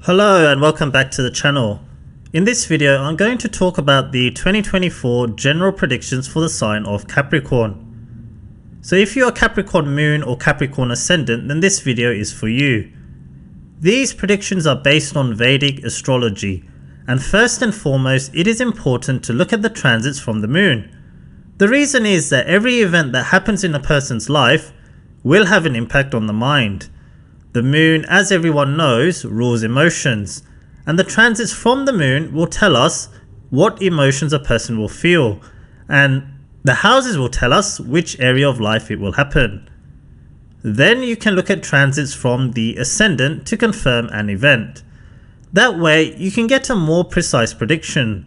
Hello and welcome back to the channel. In this video I'm going to talk about the 2024 general predictions for the sign of Capricorn. So if you are Capricorn Moon or Capricorn Ascendant, then this video is for you. These predictions are based on Vedic astrology, and first and foremost it is important to look at the transits from the Moon. The reason is that every event that happens in a person's life will have an impact on the mind. The Moon, as everyone knows, rules emotions, and the transits from the Moon will tell us what emotions a person will feel, and the houses will tell us which area of life it will happen. Then you can look at transits from the Ascendant to confirm an event. That way you can get a more precise prediction.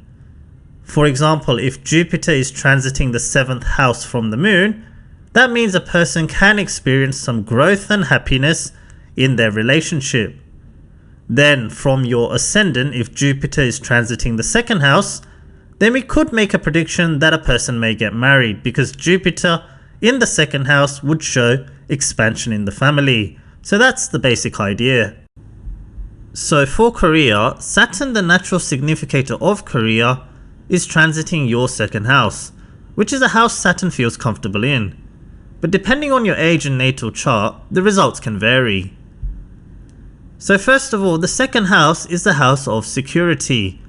For example, if Jupiter is transiting the 7th house from the Moon, that means a person can experience some growth and happiness in their relationship. Then from your Ascendant, if Jupiter is transiting the 2nd house, then we could make a prediction that a person may get married, because Jupiter in the 2nd house would show expansion in the family. So that's the basic idea. So for career, Saturn, the natural significator of career, is transiting your 2nd house, which is a house Saturn feels comfortable in. But depending on your age and natal chart, the results can vary. So first of all, the 2nd house is the house of security,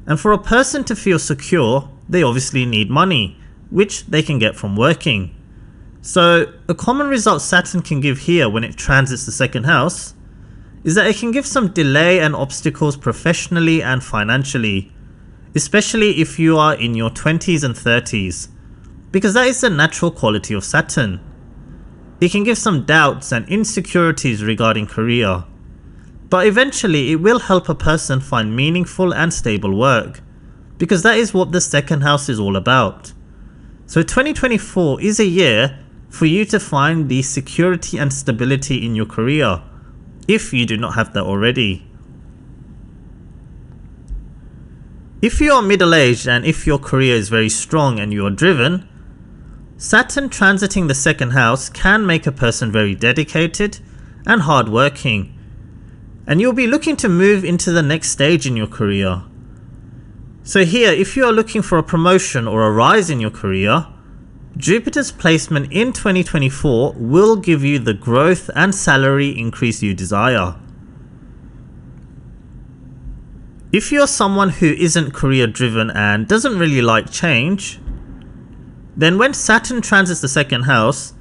and for a person to feel secure, they obviously need money, which they can get from working. So a common result Saturn can give here when it transits the 2nd house is that it can give some delay and obstacles professionally and financially, especially if you are in your 20s and 30s, because that is the natural quality of Saturn. It can give some doubts and insecurities regarding career, but eventually it will help a person find meaningful and stable work, because that is what the 2nd house is all about. So 2024 is a year for you to find the security and stability in your career, if you do not have that already. If you are middle-aged and if your career is very strong and you are driven, Saturn transiting the 2nd house can make a person very dedicated and hardworking, and you'll be looking to move into the next stage in your career. So here, if you are looking for a promotion or a rise in your career, Jupiter's placement in 2024 will give you the growth and salary increase you desire. If you're someone who isn't career driven and doesn't really like change, then when Saturn transits the 2nd house,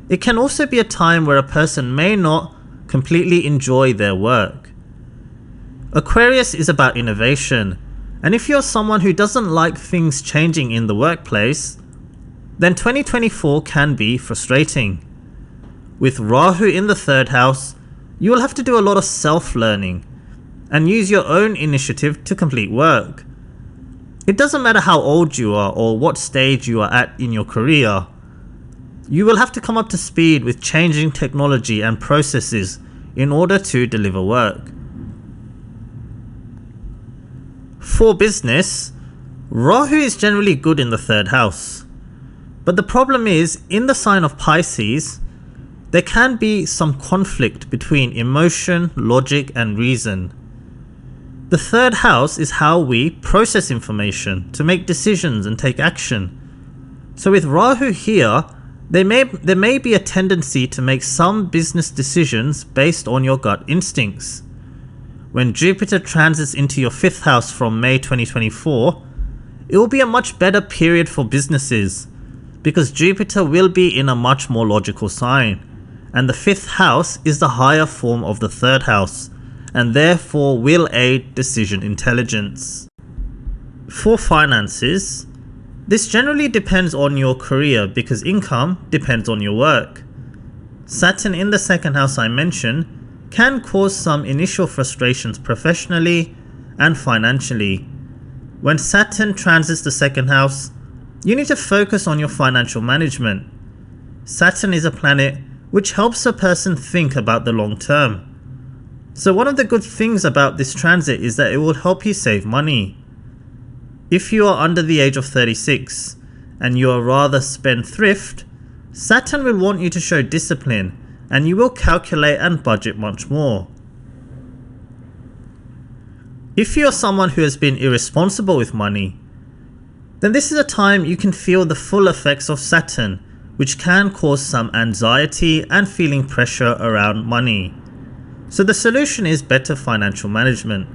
it can also be a time where a person may not completely enjoy their work. Aquarius is about innovation, and if you're someone who doesn't like things changing in the workplace, then 2024 can be frustrating. With Rahu in the 3rd house, you will have to do a lot of self-learning and use your own initiative to complete work. It doesn't matter how old you are or what stage you are at in your career. You will have to come up to speed with changing technology and processes in order to deliver work. For business, Rahu is generally good in the 3rd house. But the problem is, in the sign of Pisces, there can be some conflict between emotion, logic and reason. The 3rd house is how we process information to make decisions and take action. So with Rahu here, there may be a tendency to make some business decisions based on your gut instincts. When Jupiter transits into your 5th house from May 2024, it will be a much better period for businesses, because Jupiter will be in a much more logical sign, and the 5th house is the higher form of the 3rd house, and therefore will aid decision intelligence. For finances, this generally depends on your career, because income depends on your work. Saturn in the 2nd house I mentioned can cause some initial frustrations professionally and financially. When Saturn transits the 2nd house, you need to focus on your financial management. Saturn is a planet which helps a person think about the long term. So one of the good things about this transit is that it will help you save money. If you are under the age of 36 and you are rather spendthrift, Saturn will want you to show discipline, and you will calculate and budget much more. If you're someone who has been irresponsible with money, then this is a time you can feel the full effects of Saturn, which can cause some anxiety and feeling pressure around money. So the solution is better financial management.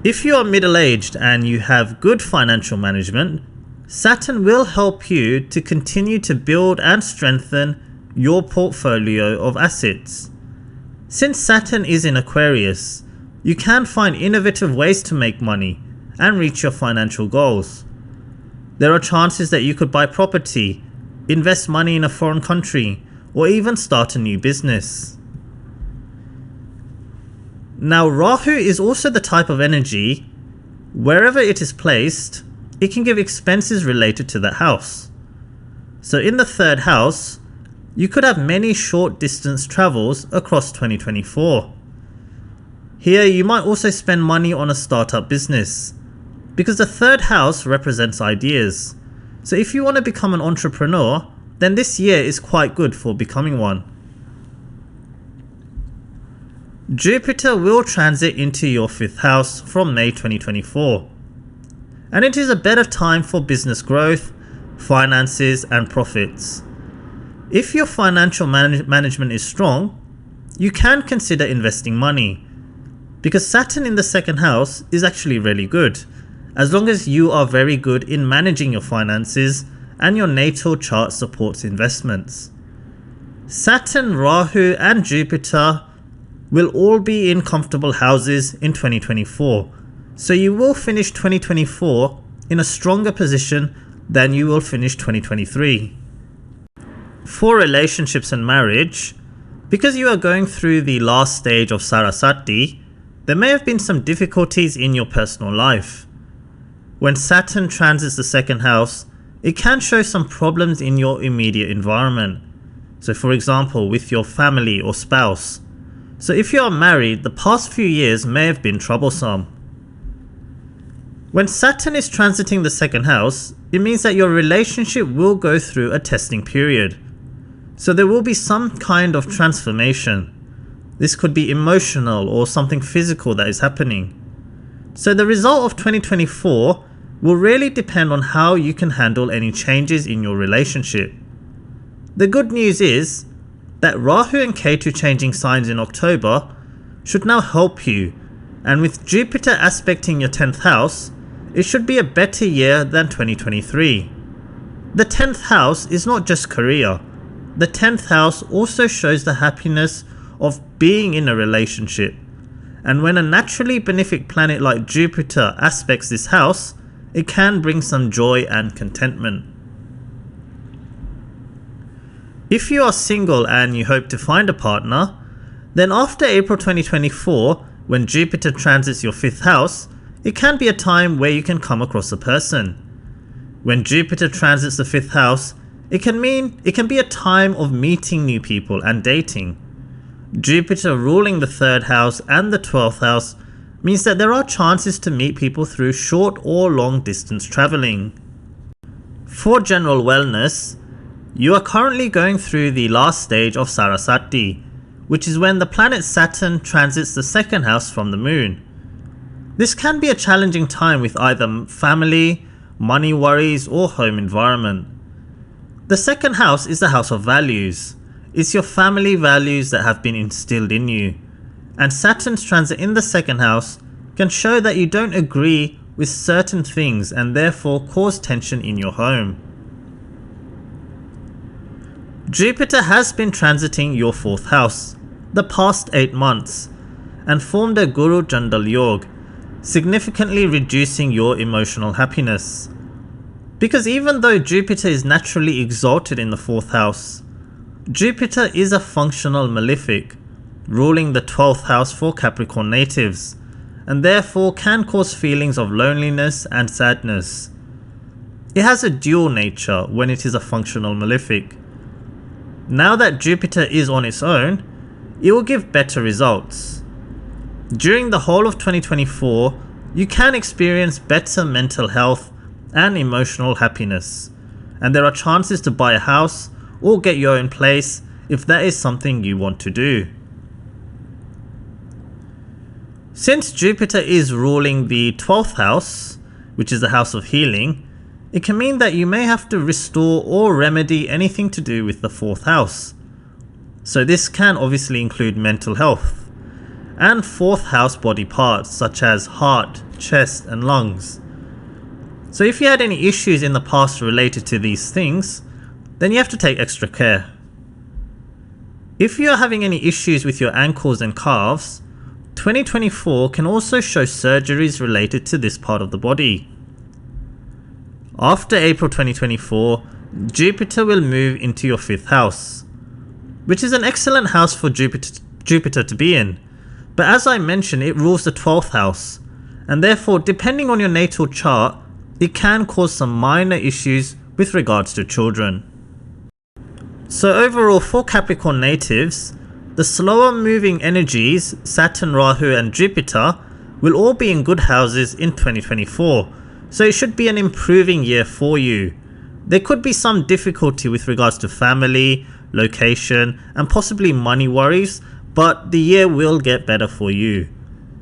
If you are middle-aged and you have good financial management, Saturn will help you to continue to build and strengthen your portfolio of assets. Since Saturn is in Aquarius, you can find innovative ways to make money and reach your financial goals. There are chances that you could buy property, invest money in a foreign country, or even start a new business. Now, Rahu is also the type of energy, wherever it is placed, it can give expenses related to that house. So in the third house, you could have many short distance travels across 2024. Here you might also spend money on a startup business, because the third house represents ideas. So if you want to become an entrepreneur, then this year is quite good for becoming one. Jupiter will transit into your 5th house from May 2024. And it is a better time for business growth, finances and profits. If your financial management is strong, you can consider investing money, because Saturn in the 2nd house is actually really good, as long as you are very good in managing your finances and your natal chart supports investments. Saturn, Rahu and Jupiter will all be in comfortable houses in 2024, so you will finish 2024 in a stronger position than you will finish 2023. For relationships and marriage, because you are going through the last stage of Saraswati, there may have been some difficulties in your personal life. When Saturn transits the 2nd house, it can show some problems in your immediate environment. So for example, with your family or spouse. So if you are married, the past few years may have been troublesome. When Saturn is transiting the 2nd house, it means that your relationship will go through a testing period. So there will be some kind of transformation. This could be emotional or something physical that is happening. So the result of 2024 will really depend on how you can handle any changes in your relationship. The good news is that Rahu and Ketu changing signs in October should now help you, and with Jupiter aspecting your 10th house, it should be a better year than 2023. The 10th house is not just career. The 10th house also shows the happiness of being in a relationship, and when a naturally benefic planet like Jupiter aspects this house, it can bring some joy and contentment. If you are single and you hope to find a partner, then after April 2024, when Jupiter transits your 5th house, it can be a time where you can come across a person. When Jupiter transits the 5th house, it can be a time of meeting new people and dating. Jupiter ruling the 3rd house and the 12th house means that there are chances to meet people through short or long distance traveling. For general wellness, you are currently going through the last stage of Saraswati, which is when the planet Saturn transits the 2nd house from the moon. This can be a challenging time with either family, money worries or home environment. The 2nd house is the house of values. It's your family values that have been instilled in you. And Saturn's transit in the 2nd house can show that you don't agree with certain things and therefore cause tension in your home. Jupiter has been transiting your 4th house the past 8 months and formed a Guru Jandal Yog, significantly reducing your emotional happiness. Because even though Jupiter is naturally exalted in the 4th house, Jupiter is a functional malefic, ruling the 12th house for Capricorn natives, and therefore can cause feelings of loneliness and sadness. It has a dual nature when it is a functional malefic. Now that Jupiter is on its own, it will give better results. During the whole of 2024, you can experience better mental health and emotional happiness, and there are chances to buy a house or get your own place if that is something you want to do. Since Jupiter is ruling the 12th house, which is the house of healing, it can mean that you may have to restore or remedy anything to do with the 4th house. So this can obviously include mental health and 4th house body parts such as heart, chest and lungs. So if you had any issues in the past related to these things, then you have to take extra care. If you are having any issues with your ankles and calves, 2024 can also show surgeries related to this part of the body. After April 2024, Jupiter will move into your 5th house, which is an excellent house for Jupiter to be in. But as I mentioned, it rules the 12th house, and therefore depending on your natal chart, it can cause some minor issues with regards to children. So overall, for Capricorn natives, the slower moving energies, Saturn, Rahu and Jupiter, will all be in good houses in 2024. So it should be an improving year for you. There could be some difficulty with regards to family, location and possibly money worries, but the year will get better for you.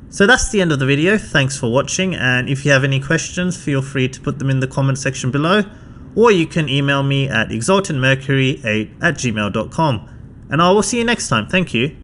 So that's the end of the video. Thanks for watching, and if you have any questions, feel free to put them in the comment section below, or you can email me at exaltedmercury8@gmail.com, and I will see you next time. Thank you.